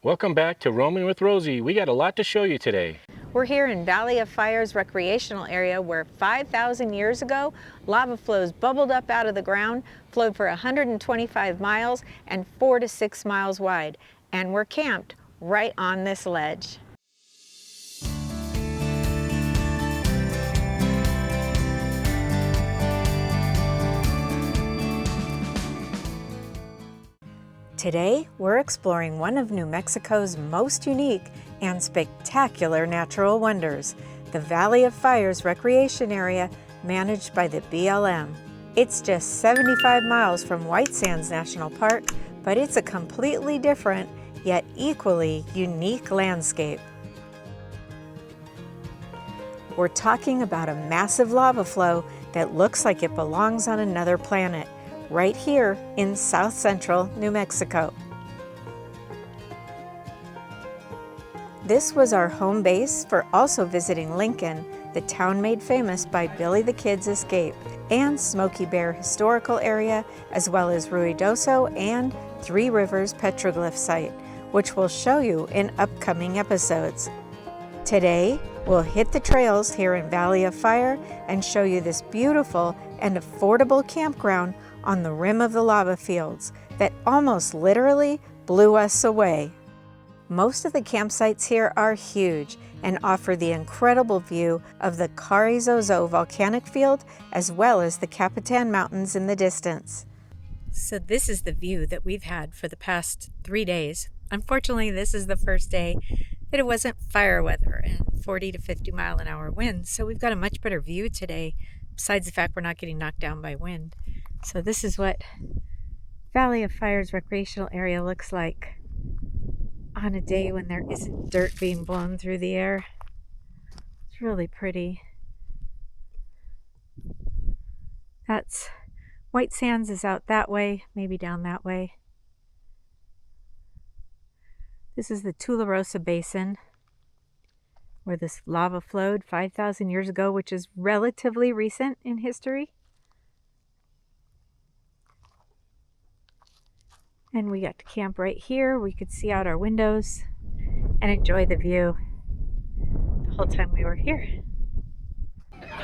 Welcome back to Roaming with Rosie. We got a lot to show you today. We're here in Valley of Fire's recreational area where 5,000 years ago, lava flows bubbled up out of the ground, flowed for 125 miles and 4 to 6 miles wide. And we're camped right on this ledge. Today, we're exploring one of New Mexico's most unique and spectacular natural wonders, the Valley of Fire's recreation area managed by the BLM. It's just 75 miles from White Sands National Park, but it's a completely different, yet equally unique landscape. We're talking about a massive lava flow that looks like it belongs on another planet, right here in south central New Mexico. This was our home base for also visiting Lincoln, the town made famous by Billy the Kid's escape, and Smoky Bear Historical Area, as well as Ruidoso and Three Rivers Petroglyph Site, which we'll show you in upcoming episodes. Today, we'll hit the trails here in Valley of Fire and show you this beautiful and affordable campground on the rim of the lava fields that almost literally blew us away. Most of the campsites here are huge and offer the incredible view of the Carrizozo volcanic field as well as the Capitan Mountains in the distance. So this is the view that we've had for the past 3 days. Unfortunately, this is the first day that it wasn't fire weather and 40 to 50 mile an hour winds, so we've got a much better view today, besides the fact we're not getting knocked down by wind. So this is what Valley of Fire's recreational area looks like on a day when there isn't dirt being blown through the air. It's really pretty. That's White Sands is out that way, maybe down that way. This is the Tularosa Basin, where this lava flowed 5,000 years ago, which is relatively recent in history. And we got to camp right here. We could see out our windows and enjoy the view the whole time we were here.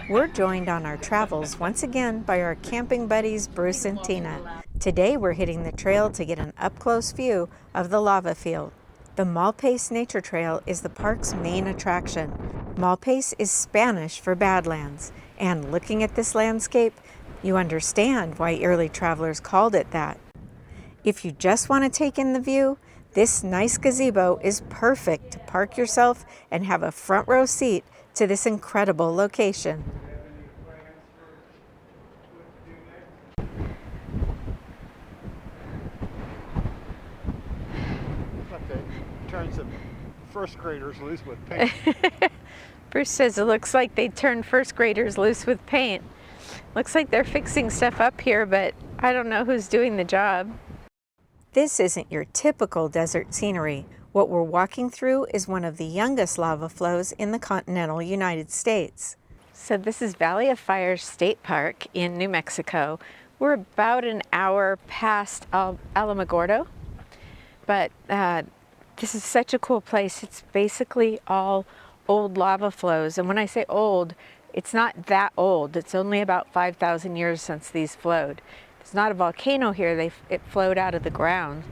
We're joined on our travels once again by our camping buddies, Bruce and Tina. Today we're hitting the trail to get an up-close view of the lava field. The Malpais Nature Trail is the park's main attraction. Malpais is Spanish for Badlands, and looking at this landscape, you understand why early travelers called it that. If you just want to take in the view, this nice gazebo is perfect to park yourself and have a front row seat to this incredible location. Turn some first graders loose with paint. Bruce says it looks like they turned first graders loose with paint. Looks like they're fixing stuff up here, but I don't know who's doing the job. This isn't your typical desert scenery. What we're walking through is one of the youngest lava flows in the continental United States. So this is Valley of Fire State Park in New Mexico. We're about an hour past Alamogordo, but this is such a cool place. It's basically all old lava flows. And when I say old, it's not that old. It's only about 5,000 years since these flowed. It's not a volcano here. It flowed out of the ground,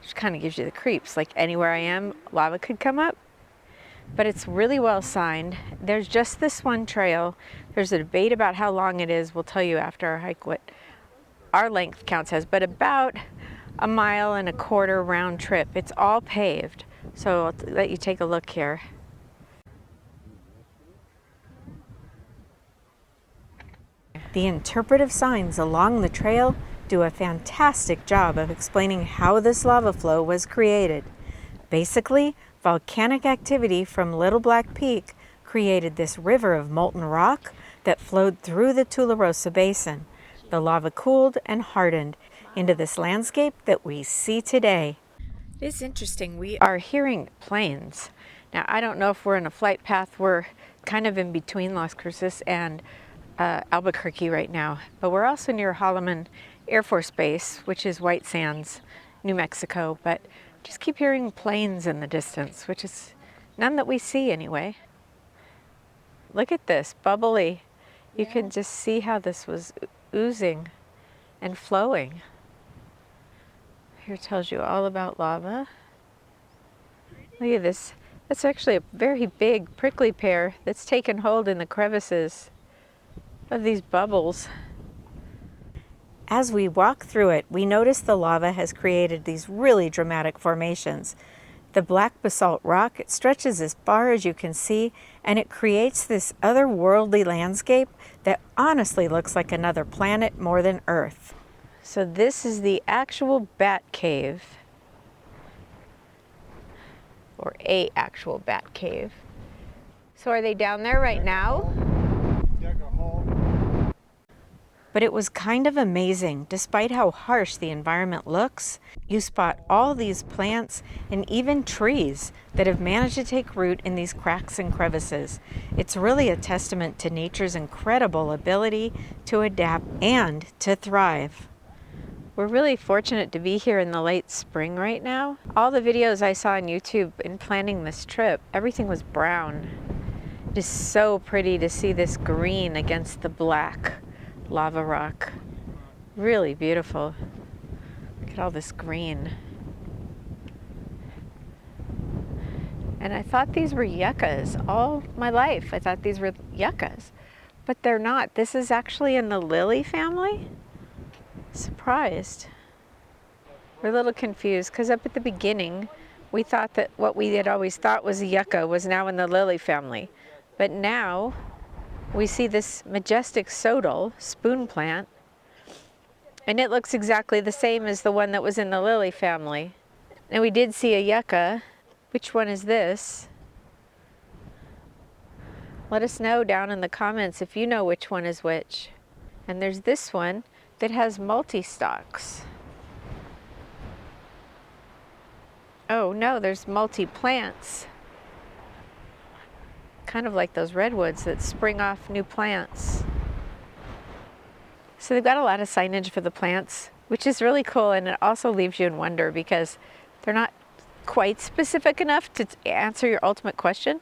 which kind of gives you the creeps. Like anywhere I am, lava could come up. But it's really well signed. There's just this one trail. There's a debate about how long it is. We'll tell you after our hike what our length counts as, but about 1.25 miles round trip. It's all paved. So I'll let you take a look here. The interpretive signs along the trail do a fantastic job of explaining how this lava flow was created. Basically, volcanic activity from Little Black Peak created this river of molten rock that flowed through the Tularosa Basin. The lava cooled and hardened into this landscape that we see today. It's interesting, we are hearing planes. Now, I don't know if we're in a flight path. We're kind of in between Las Cruces and Albuquerque right now, but we're also near Holloman Air Force Base, which is White Sands, New Mexico, but Just keep hearing planes in the distance, which is none that we see anyway. Look at this, bubbly. You can just see how this was oozing and flowing. Here tells you all about lava. Look at this. That's actually a very big prickly pear that's taken hold in the crevices of these bubbles. As we walk through it, we notice the lava has created these really dramatic formations. The black basalt rock, it stretches as far as you can see, and it creates this otherworldly landscape that honestly looks like another planet more than Earth. So this is the actual bat cave, or a actual bat cave. So are they down there right now? But it was kind of amazing. Despite how harsh the environment looks, you spot all these plants and even trees that have managed to take root in these cracks and crevices. It's really a testament to nature's incredible ability to adapt and to thrive. We're really fortunate to be here in the late spring right now. All the videos I saw on YouTube in planning this trip, everything was brown. It is so pretty to see this green against the black lava rock. Really beautiful. Look at all this green. And I thought these were yuccas all my life. I thought these were yuccas, but they're not. This is actually in the lily family. Surprised. We're a little confused because up at the beginning we thought that what we had always thought was a yucca was now in the lily family, but now we see this majestic sodal spoon plant, and it looks exactly the same as the one that was in the lily family. And we did see a yucca. Which one is this? Let us know down in the comments if you know which one is which. And there's this one that has multi-stalks. Oh no, there's multi-plants. Kind of like those redwoods that spring off new plants. So they've got a lot of signage for the plants, which is really cool, and it also leaves you in wonder because they're not quite specific enough to answer your ultimate question,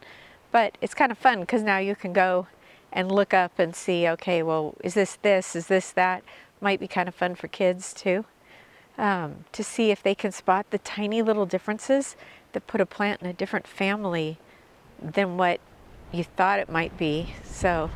but it's kind of fun because now you can go and look up and see, okay, well, is this, is this that? Might be kind of fun for kids too, to see if they can spot the tiny little differences that put a plant in a different family than what you thought it might be. So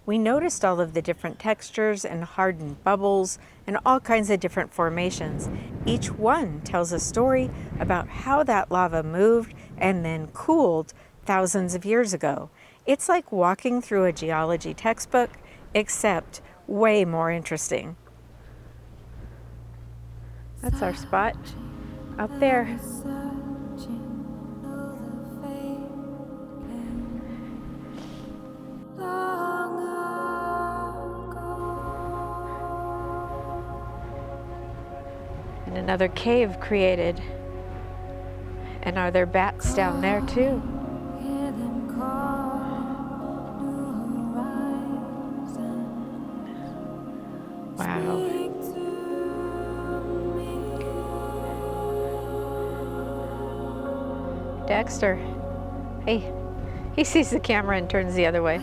we noticed all of the different textures and hardened bubbles and all kinds of different formations. Each one tells a story about how that lava moved and then cooled thousands of years ago. It's like walking through a geology textbook, except way more interesting. That's our spot out there. And another cave created. And are there bats down there too? Wow. Dexter. Hey, he sees the camera and turns the other way.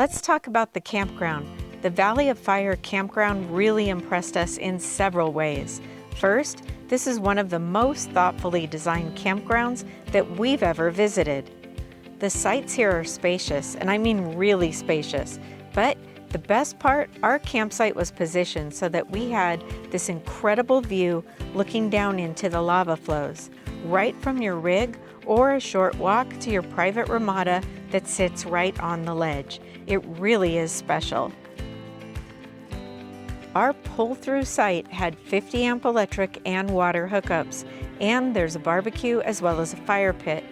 Let's talk about the campground. The Valley of Fire campground really impressed us in several ways. First, this is one of the most thoughtfully designed campgrounds that we've ever visited. The sites here are spacious, and I mean really spacious, but the best part, our campsite was positioned so that we had this incredible view looking down into the lava flows, right from your rig or a short walk to your private ramada that sits right on the ledge. It really is special. Our pull-through site had 50 amp electric and water hookups, and there's a barbecue as well as a fire pit.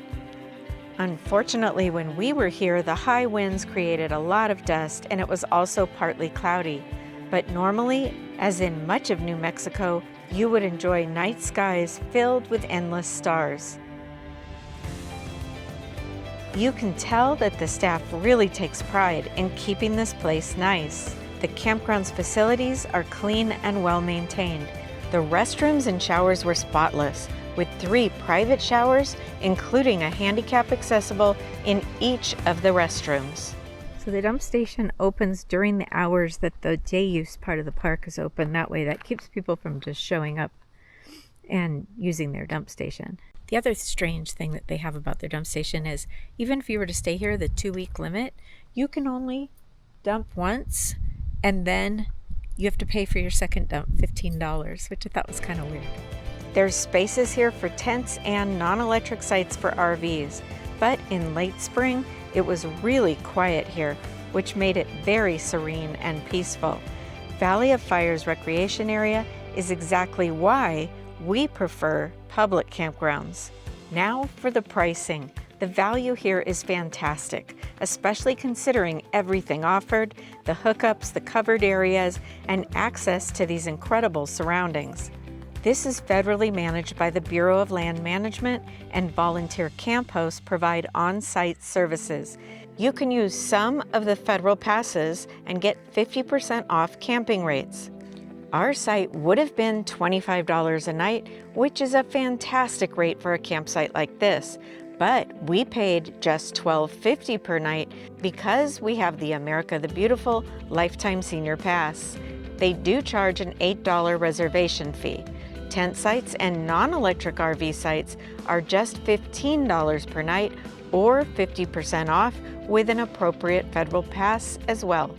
Unfortunately, when we were here, the high winds created a lot of dust and it was also partly cloudy. But normally, as in much of New Mexico, you would enjoy night skies filled with endless stars. You can tell that the staff really takes pride in keeping this place nice. The campground's facilities are clean and well maintained. The restrooms and showers were spotless, with 3 private showers, including a handicap accessible in each of the restrooms. So the dump station opens during the hours that the day use part of the park is open. That way that keeps people from just showing up and using their dump station. The other strange thing that they have about their dump station is even if you were to stay here the 2-week limit, you can only dump once and then you have to pay for your second dump $15, which I thought was kind of weird. There's spaces here for tents and non-electric sites for RVs, but in late spring, it was really quiet here, which made it very serene and peaceful. Valley of Fire's recreation area is exactly why we prefer public campgrounds. Now for the pricing. The value here is fantastic, especially considering everything offered, the hookups, the covered areas, and access to these incredible surroundings. This is federally managed by the Bureau of Land Management, and volunteer camp hosts provide on-site services. You can use some of the federal passes and get 50% off camping rates. Our site would have been $25 a night, which is a fantastic rate for a campsite like this, but we paid just $12.50 per night because we have the America the Beautiful Lifetime Senior Pass. They do charge an $8 reservation fee. Tent sites and non-electric RV sites are just $15 per night or 50% off with an appropriate federal pass as well.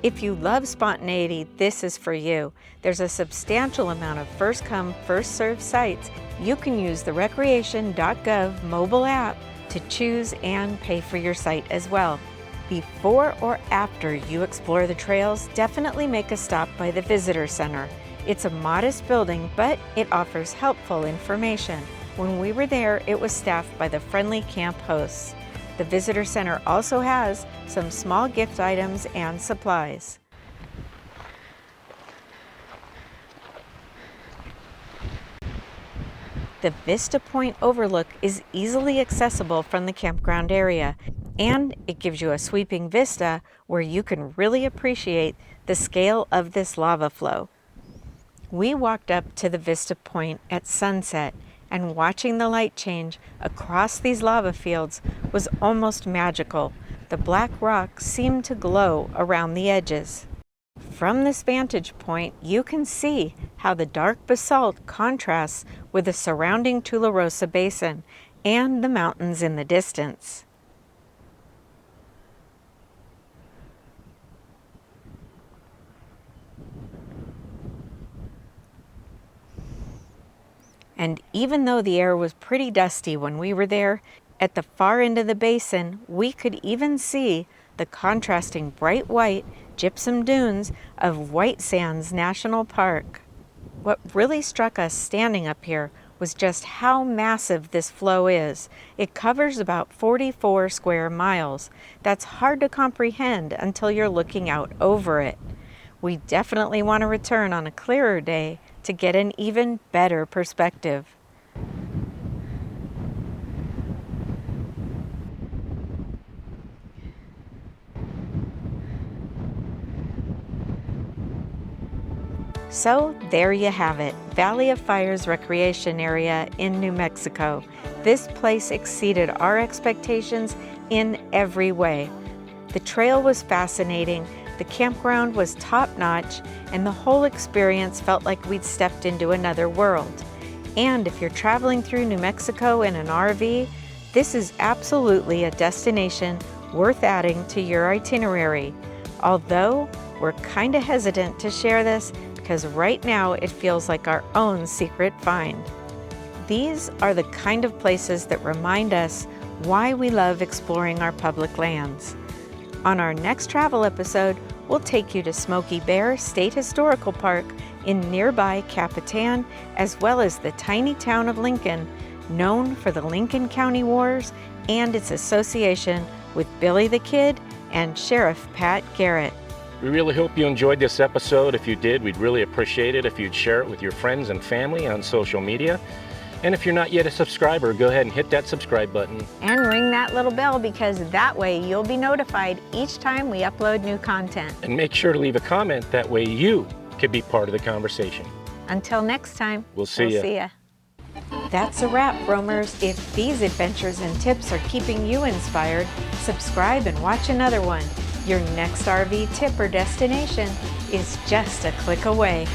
If you love spontaneity, this is for you. There's a substantial amount of first-come, first-served sites. You can use the recreation.gov mobile app to choose and pay for your site as well. Before or after you explore the trails, definitely make a stop by the Visitor Center. It's a modest building, but it offers helpful information. When we were there, it was staffed by the friendly camp hosts. The Visitor Center also has some small gift items and supplies. The Vista Point overlook is easily accessible from the campground area, and it gives you a sweeping vista where you can really appreciate the scale of this lava flow. We walked up to the Vista Point at sunset, and watching the light change across these lava fields was almost magical. The black rock seemed to glow around the edges. From this vantage point, you can see how the dark basalt contrasts with the surrounding Tularosa Basin and the mountains in the distance. And even though the air was pretty dusty when we were there, at the far end of the basin, we could even see the contrasting bright white gypsum dunes of White Sands National Park. What really struck us standing up here was just how massive this flow is. It covers about 44 square miles. That's hard to comprehend until you're looking out over it. We definitely want to return on a clearer day to get an even better perspective. So there you have it, Valley of Fire's recreation area in New Mexico. This place exceeded our expectations in every way. The trail was fascinating, the campground was top-notch, and the whole experience felt like we'd stepped into another world. And if you're traveling through New Mexico in an RV, this is absolutely a destination worth adding to your itinerary. Although, we're kind of hesitant to share this because right now it feels like our own secret find. These are the kind of places that remind us why we love exploring our public lands. On our next travel episode, we'll take you to Smoky Bear State Historical Park in nearby Capitan, as well as the tiny town of Lincoln, known for the Lincoln County Wars and its association with Billy the Kid and Sheriff Pat Garrett. We really hope you enjoyed this episode. If you did, we'd really appreciate it if you'd share it with your friends and family on social media. And if you're not yet a subscriber, go ahead and hit that subscribe button. And ring that little bell because that way you'll be notified each time we upload new content. And make sure to leave a comment, that way you can be part of the conversation. Until next time, We'll see ya. That's a wrap, roamers. If these adventures and tips are keeping you inspired, subscribe and watch another one. Your next RV tip or destination is just a click away.